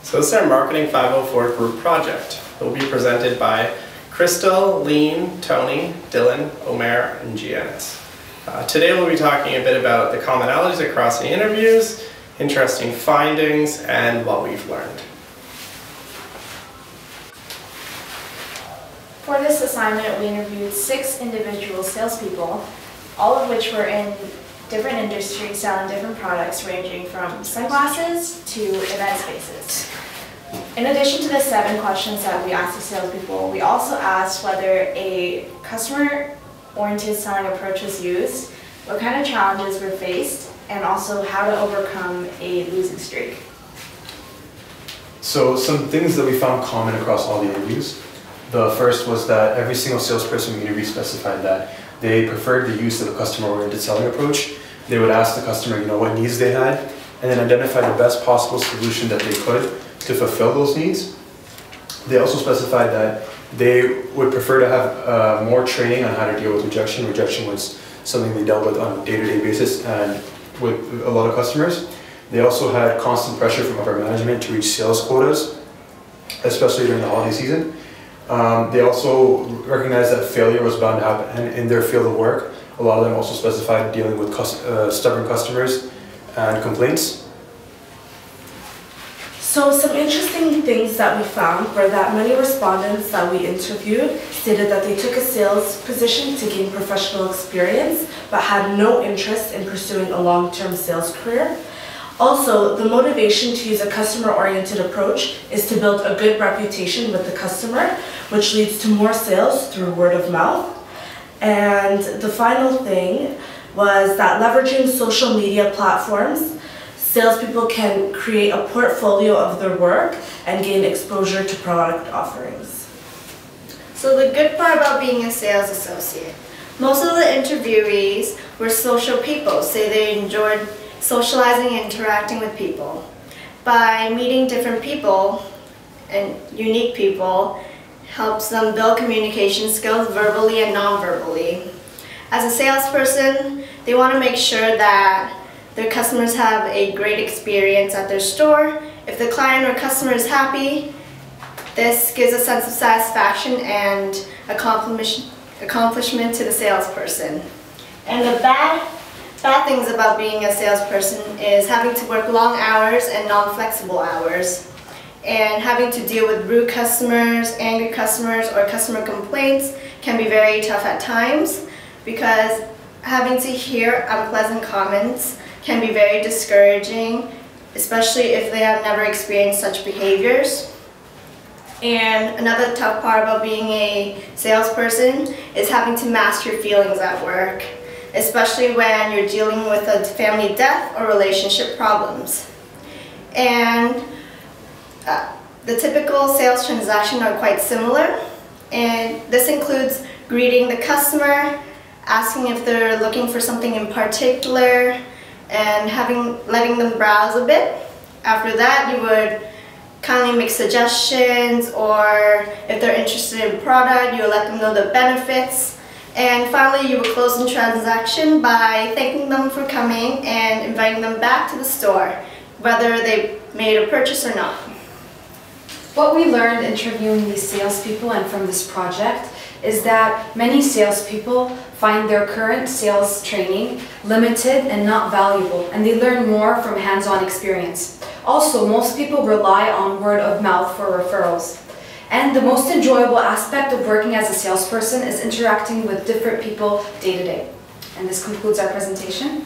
So this is our Marketing 504 group project. It will be presented by Crystal, Lean, Tony, Dylan, Omer, and Giannis. Today we'll be talking a bit about the commonalities across the interviews, interesting findings, and what we've learned. For this assignment, we interviewed 6 individual salespeople, all of which were in different industries selling different products ranging from sunglasses to event spaces. In addition to the 7 questions that we asked the salespeople, we also asked whether a customer-oriented selling approach was used, what kind of challenges were faced, and also how to overcome a losing streak. So some things that we found common across all the interviews. The first was that every single salesperson we interviewed specified that they preferred the use of a customer-oriented selling approach. They would ask the customer, what needs they had, and then identify the best possible solution that they could to fulfill those needs. They also specified that they would prefer to have more training on how to deal with rejection. Rejection was something they dealt with on a day-to-day basis and with a lot of customers. They also had constant pressure from upper management to reach sales quotas, especially during the holiday season. They also recognized that failure was bound to happen in their field of work. A lot of them also specified dealing with stubborn customers and complaints. So some interesting things that we found were that many respondents that we interviewed stated that they took a sales position to gain professional experience but had no interest in pursuing a long-term sales career. Also, the motivation to use a customer-oriented approach is to build a good reputation with the customer, which leads to more sales through word of mouth. And the final thing was that leveraging social media platforms, salespeople can create a portfolio of their work and gain exposure to product offerings. So the good part about being a sales associate, most of the interviewees were social people, say they enjoyed socializing and interacting with people. By meeting different people and unique people helps them build communication skills verbally and non-verbally. As a salesperson, they want to make sure that their customers have a great experience at their store. If the client or customer is happy, this gives a sense of satisfaction and accomplishment to the salesperson. And the bad things about being a salesperson is having to work long hours and non-flexible hours, and having to deal with rude customers, angry customers, or customer complaints can be very tough at times, because having to hear unpleasant comments can be very discouraging, especially if they have never experienced such behaviors. And another tough part about being a salesperson is having to mask your feelings at work, especially when you're dealing with a family death or relationship problems. And the typical sales transactions are quite similar, and this includes greeting the customer, asking if they're looking for something in particular, and letting them browse a bit. After that, you would kindly make suggestions, or if they're interested in a product, you would let them know the benefits. And finally, you would close the transaction by thanking them for coming and inviting them back to the store, whether they made a purchase or not. What we learned interviewing these salespeople and from this project is that many salespeople find their current sales training limited and not valuable, and they learn more from hands-on experience. Also, most people rely on word of mouth for referrals. And the most enjoyable aspect of working as a salesperson is interacting with different people day to day. And this concludes our presentation.